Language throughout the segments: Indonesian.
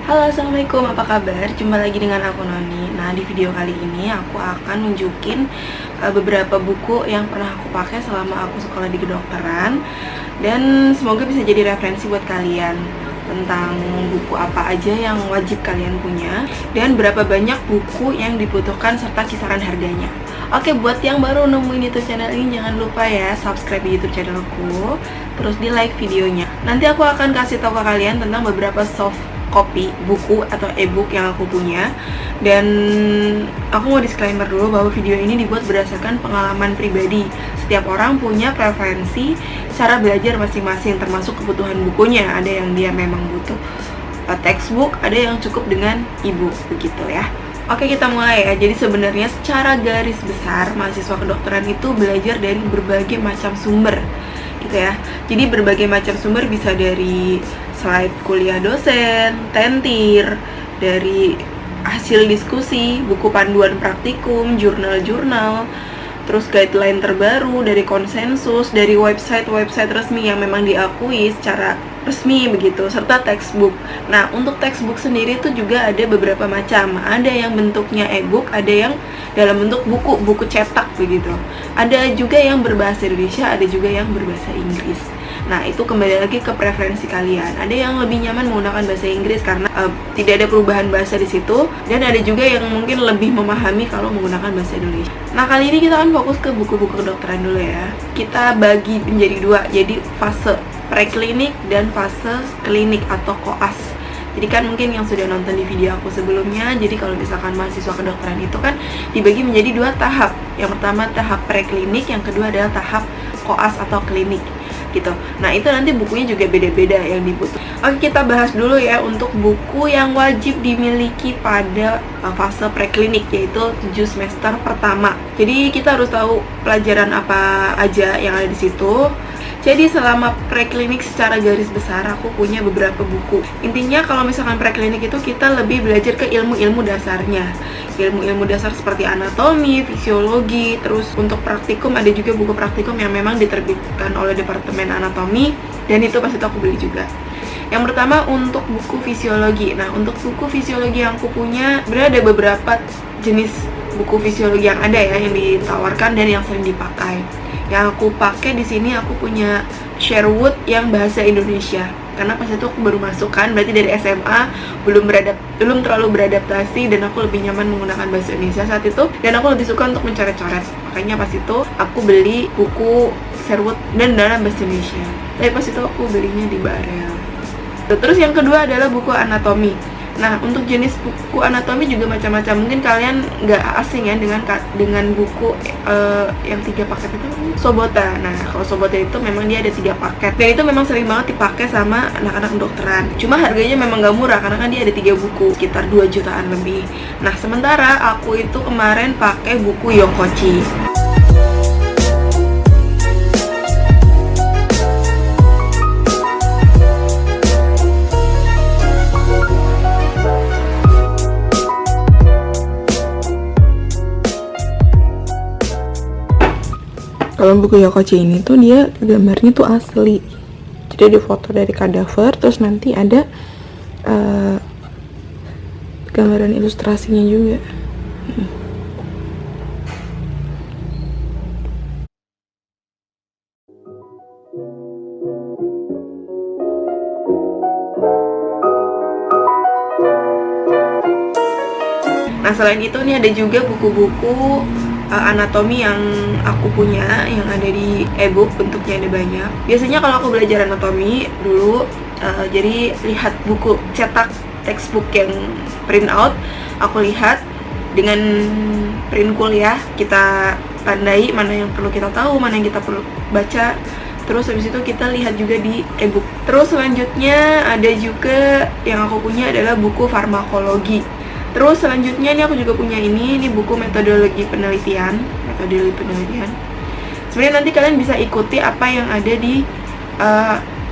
Halo, assalamualaikum, apa kabar? Jumpa lagi dengan aku Noni. Nah, di video kali ini aku akan nunjukin beberapa buku yang pernah aku pakai selama aku sekolah di kedokteran, dan semoga bisa jadi referensi buat kalian tentang buku apa aja yang wajib kalian punya dan berapa banyak buku yang dibutuhkan serta kisaran harganya. Oke, buat yang baru nemuin YouTube channel ini, jangan lupa ya subscribe di YouTube channelku, terus di like videonya. Nanti aku akan kasih tahu ke kalian tentang beberapa soft copy buku atau e-book yang aku punya. Dan aku mau disclaimer dulu bahwa video ini dibuat berdasarkan pengalaman pribadi. Setiap orang punya preferensi cara belajar masing-masing, termasuk kebutuhan bukunya. Ada yang dia memang butuh textbook, ada yang cukup dengan e-book, begitu ya. Oke, kita mulai ya. Jadi sebenarnya secara garis besar mahasiswa kedokteran itu belajar dari berbagai macam sumber gitu ya. Jadi berbagai macam sumber bisa dari slide kuliah dosen, tentir, dari hasil diskusi, buku panduan praktikum, jurnal-jurnal, terus guideline terbaru dari konsensus, dari website-website resmi yang memang diakui secara resmi begitu, serta textbook. Nah, untuk textbook sendiri itu juga ada beberapa macam. Ada yang bentuknya e-book, ada yang dalam bentuk buku cetak begitu. Ada juga yang berbahasa Indonesia, ada juga yang berbahasa Inggris. Nah, itu kembali lagi ke preferensi kalian. Ada yang lebih nyaman menggunakan bahasa Inggris karena tidak ada perubahan bahasa di situ, dan ada juga yang mungkin lebih memahami kalau menggunakan bahasa Indonesia. Nah, kali ini kita akan fokus ke buku-buku kedokteran dulu ya. Kita bagi menjadi dua, jadi fase preklinik dan fase klinik atau koas. Jadi kan mungkin yang sudah nonton di video aku sebelumnya, jadi kalau misalkan mahasiswa kedokteran itu kan dibagi menjadi dua tahap. Yang pertama tahap preklinik, yang kedua adalah tahap koas atau klinik gitu. Nah, itu nanti bukunya juga beda-beda yang dibutuhkan. Oke, kita bahas dulu ya untuk buku yang wajib dimiliki pada fase preklinik, yaitu 7 semester pertama. Jadi kita harus tahu pelajaran apa aja yang ada di situ. Jadi selama preklinik secara garis besar aku punya beberapa buku. Intinya kalau misalkan preklinik itu kita lebih belajar ke ilmu-ilmu dasarnya. Ilmu-ilmu dasar seperti anatomi, fisiologi. Terus untuk praktikum ada juga buku praktikum yang memang diterbitkan oleh Departemen Anatomi, dan itu pasti aku beli juga. Yang pertama untuk buku fisiologi. Nah, untuk buku fisiologi yang aku punya berada beberapa jenis buku fisiologi yang ada ya, yang ditawarkan dan yang sering dipakai. Yang aku pakai di sini aku punya Sherwood yang bahasa Indonesia. Karena pas itu aku baru masuk kan, berarti dari SMA belum terlalu beradaptasi, dan aku lebih nyaman menggunakan bahasa Indonesia saat itu, dan aku lebih suka untuk mencoret-coret. Makanya pas itu aku beli buku Sherwood dan dalam bahasa Indonesia. Tapi pas itu aku belinya di Barel. Terus yang kedua adalah buku anatomi. Nah, untuk jenis buku anatomi juga macam-macam. Mungkin kalian nggak asing ya dengan buku yang 3 paket itu, Sobota. Nah, kalau Sobota itu memang dia ada 3 paket, dan itu memang sering banget dipakai sama anak-anak kedokteran. Cuma harganya memang nggak murah karena kan dia ada 3 buku, sekitar 2 jutaan lebih. Nah, sementara aku itu kemarin pakai buku Yokochi. Kalau buku Yokochi ini tuh dia gambarnya tuh asli. Jadi ada foto dari kadaver, terus nanti ada gambaran ilustrasinya juga. Nah, selain itu nih ada juga buku-buku anatomi yang aku punya, yang ada di e-book, bentuknya ada banyak. Biasanya kalau aku belajar anatomi dulu, jadi lihat buku cetak textbook yang print out, aku lihat dengan print kuliah, kita tandai mana yang perlu kita tahu, mana yang kita perlu baca. Terus habis itu kita lihat juga di e-book. Terus selanjutnya ada juga yang aku punya adalah buku farmakologi. Terus selanjutnya ini aku juga punya ini buku metodologi penelitian. Sebenarnya nanti kalian bisa ikuti apa yang ada di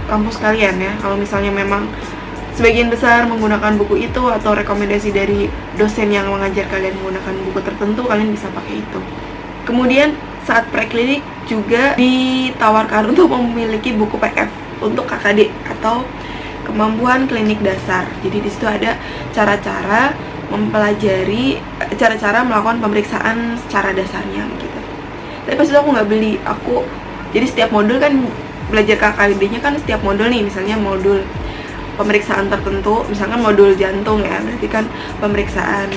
kampus kalian ya. Kalau misalnya memang sebagian besar menggunakan buku itu atau rekomendasi dari dosen yang mengajar kalian menggunakan buku tertentu, kalian bisa pakai itu. Kemudian saat preklinik juga ditawarkan untuk memiliki buku PDF untuk KKD atau kemampuan klinik dasar. Jadi di situ ada cara-cara mempelajari, cara-cara melakukan pemeriksaan secara dasarnya gitu. Tapi pas itu aku nggak beli, jadi setiap modul kan belajar KKD-nya kan setiap modul nih, misalnya modul pemeriksaan tertentu, misalkan modul jantung ya, berarti kan pemeriksaan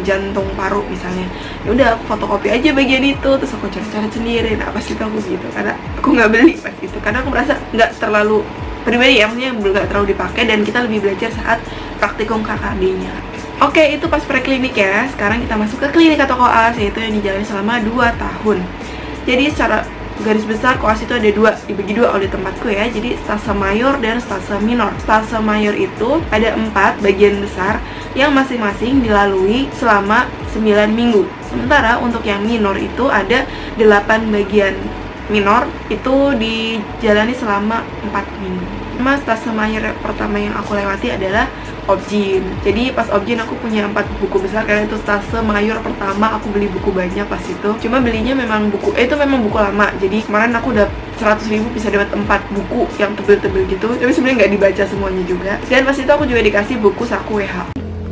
jantung paru misalnya. Ya udah fotokopi aja bagian itu, terus aku coret-coret sendiri. Nah pas itu aku gitu, karena aku nggak beli pas itu, karena aku merasa nggak terlalu pribadi ya, maksudnya nggak terlalu dipakai, dan kita lebih belajar saat praktikum KKD-nya. Oke, itu pas preklinik ya. Sekarang kita masuk ke klinik atau koas, yaitu yang dijalani selama 2 tahun. Jadi secara garis besar koas itu ada dibagi dua oleh tempatku ya. Jadi stase mayor dan stase minor. Stase mayor itu ada 4 bagian besar yang masing-masing dilalui selama 9 minggu. Sementara untuk yang minor itu ada 8 bagian minor, itu dijalani selama 4 minggu. Stase mayor pertama yang aku lewati adalah Objin. Jadi pas Objin aku punya 4 buku besar, karena itu stase mayor pertama. Aku beli buku banyak pas itu. Cuma belinya memang buku, itu memang buku lama. Jadi kemarin aku udah 100.000 bisa dapat 4 buku yang tebel-tebel gitu. Tapi sebenarnya nggak dibaca semuanya juga. Dan pas itu aku juga dikasih buku saku WH.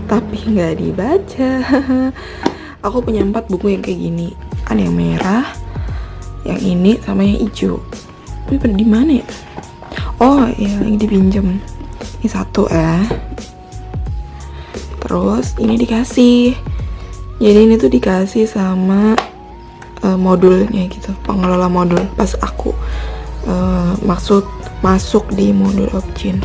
Tapi nggak dibaca. Aku punya 4 buku yang kayak gini. Ada yang merah, yang ini, sama yang hijau. Tapi pada di mana ya? Oh iya, yang dipinjam. Ini 1 ya. Terus ini dikasih. Jadi ini tuh dikasih sama modulnya gitu, pengelola modul pas aku masuk di modul Objin.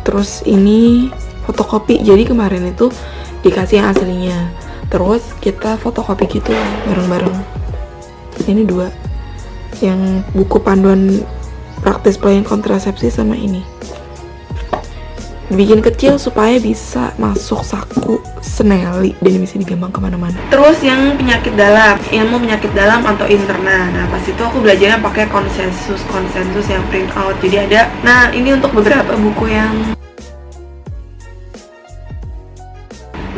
Terus ini fotokopi. Jadi kemarin itu dikasih yang aslinya. Terus kita fotokopi gitu bareng-bareng. Ini 2. Yang buku panduan praktis pelayanan kontrasepsi sama ini. Bikin kecil supaya bisa masuk saku seneli dan bisa digampang kemana-mana. Terus yang penyakit dalam, ilmu penyakit dalam atau interna. Nah pas itu aku belajarnya pakai konsensus yang print out. Jadi ada, nah ini untuk beberapa buku yang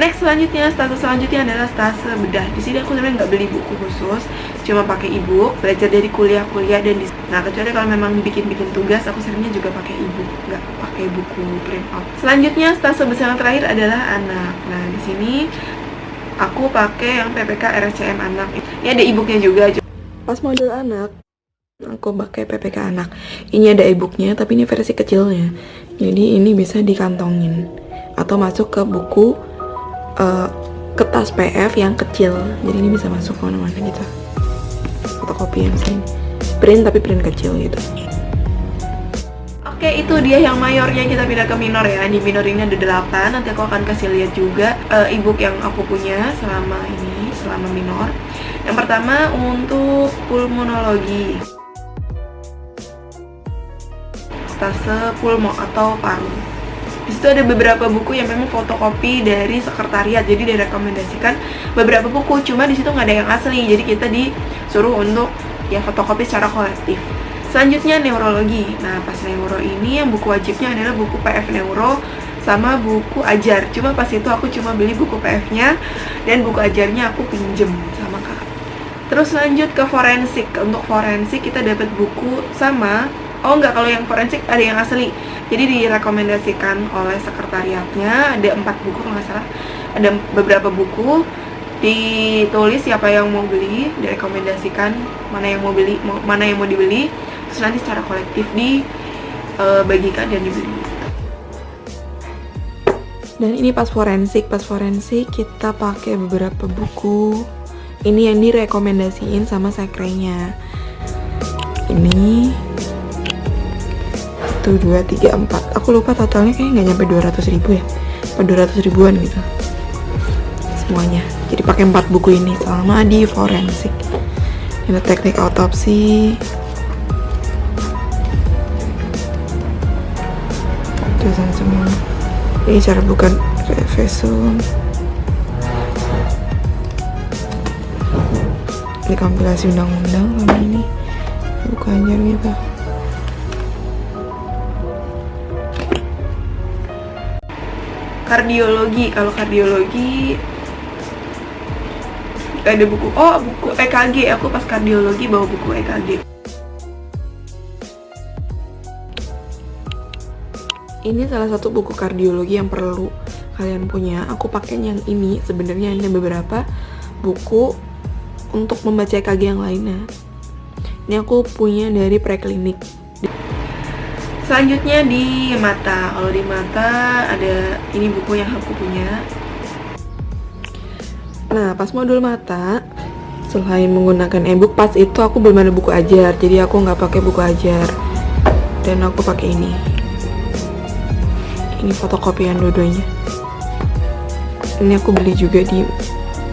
next. Stase selanjutnya adalah stase bedah. Di sini aku sebenarnya nggak beli buku khusus, cuma pakai e-book, belajar dari kuliah-kuliah dan nah kecuali kalau memang bikin tugas, aku seringnya juga pakai e-book, nggak pakai buku print out. Selanjutnya stase besar yang terakhir adalah anak. Nah di sini aku pakai yang PPK RSCM anak. Ini ada e-booknya juga. Pas modul anak, aku pakai PPK anak. Ini ada e-booknya, tapi ini versi kecilnya. Jadi ini bisa dikantongin atau masuk ke buku kertas PF yang kecil. Jadi ini bisa masuk kemana-mana gitu. Fotokopi yang sini print, tapi print kecil gitu. Oke, itu dia yang mayornya. Kita pindah ke minor ya. Di minor ini ada 8. Nanti aku akan kasih lihat juga e-book yang aku punya selama minor. Yang pertama untuk pulmonologi, stase pulmo atau paru. Di situ ada beberapa buku yang memang fotokopi dari sekretariat, jadi direkomendasikan beberapa buku. Cuma di situ nggak ada yang asli, jadi kita disuruh untuk ya fotokopi secara kolektif. Selanjutnya neurologi. Nah pas neuro ini yang buku wajibnya adalah buku PF Neuro sama buku ajar. Cuma pas itu aku cuma beli buku PF-nya dan buku ajarnya aku pinjem sama kakak. Terus lanjut ke forensik. Untuk forensik kita dapat buku sama, kalau yang forensik ada yang asli. Jadi direkomendasikan oleh sekretariatnya, ada 4 buku kalau nggak salah. Ada beberapa buku, ditulis siapa yang mau beli, direkomendasikan mana yang mau beli, mana yang mau dibeli. Terus nanti secara kolektif dibagikan dan dibeli. Dan ini pas forensik kita pakai beberapa buku. Ini yang direkomendasiin sama sekrenya. Ini 1, 2, 3, 4. Aku lupa totalnya kayaknya nggak nyampe 200.000 ya, 200 ribuan gitu semuanya. Jadi pakai 4 buku ini selama di forensik. Ini teknik autopsi, tulisan semua. Ini cara bukan refesum. Ini kompilasi undang-undang sama ini bukan ajar gitu. Kardiologi. Kalau kardiologi ada buku EKG. Aku pas kardiologi bawa buku EKG. Ini salah satu buku kardiologi yang perlu kalian punya. Aku pakai yang ini. Sebenarnya ada beberapa buku untuk membaca EKG yang lainnya. Ini aku punya dari Preklinik. Selanjutnya di mata. Kalau di mata ada ini buku yang aku punya. Nah, pas modul mata, selain menggunakan e-book, pas itu aku belum ada buku ajar, jadi aku nggak pakai buku ajar. Dan aku pakai ini. Ini fotokopian dua-duanya. Ini aku beli juga di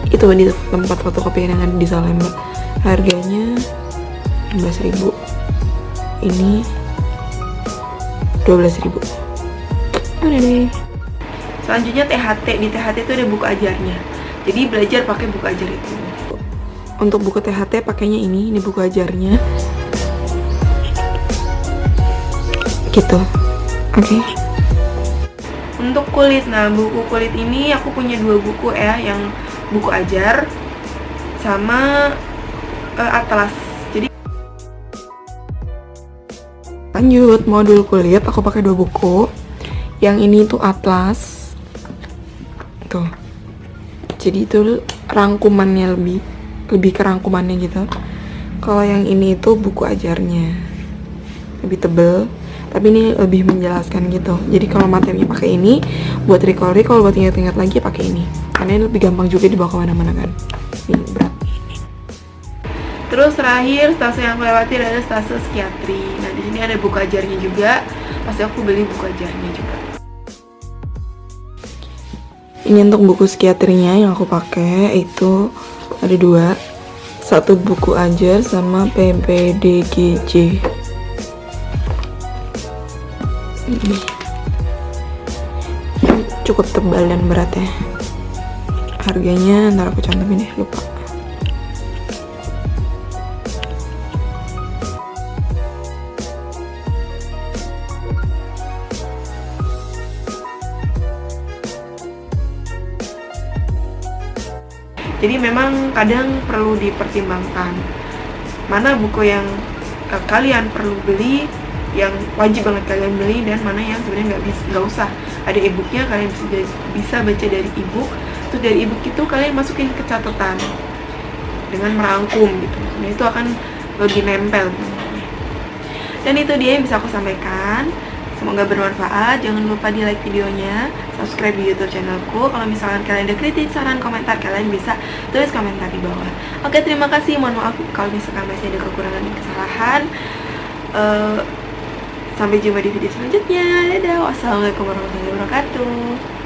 tempat fotokopian yang ada di Salemba. Harganya 16.000. Ini 12.000. Udah deh. Selanjutnya THT. Di THT itu ada buku ajarnya. Jadi belajar pakai buku ajar itu. Untuk buku THT pakainya ini buku ajarnya. Gitu. Oke. Untuk kulit, nah buku kulit ini aku punya 2 buku ya, yang buku ajar sama atlas. Jadi lanjut modul kulit, aku pakai 2 buku. Yang ini tuh atlas. Tuh. Jadi itu rangkumannya lebih ke rangkumannya gitu. Kalau yang ini itu buku ajarnya. Lebih tebel. Tapi ini lebih menjelaskan gitu. Jadi kalau materinya pakai ini, buat recall buat ingat-ingat lagi pakai ini. Karena ini lebih gampang juga dibawa kemana-mana kan. Ini berat. Terus terakhir stase yang aku lewati adalah stase psikiatri. Nah di sini ada buku ajarnya juga. Pasti aku beli buku ajarnya juga. Ini untuk buku psikiatrinya yang aku pakai itu ada 2. Satu buku ajar sama PPDGJ. Ini cukup tebal dan berat ya. Harganya ntar aku cantumin deh, lupa. Jadi memang kadang perlu dipertimbangkan mana buku yang kalian perlu beli, yang wajib banget kalian beli, dan mana yang sebenarnya nggak usah. Ada e-booknya, kalian bisa baca dari e-book. Terus dari e-book itu kalian masukin ke catatan dengan merangkum gitu. Nah itu akan lebih nempel. Dan itu dia yang bisa aku sampaikan. Semoga bermanfaat. Jangan lupa di like videonya, subscribe di YouTube channelku. Kalau misalkan kalian ada kritik, saran, komentar, kalian bisa tulis komentar di bawah. Oke, terima kasih. Mohon maaf kalau misalkan masih ada kekurangan dan kesalahan. Sampai jumpa di video selanjutnya. Dadah. Wassalamualaikum warahmatullahi wabarakatuh.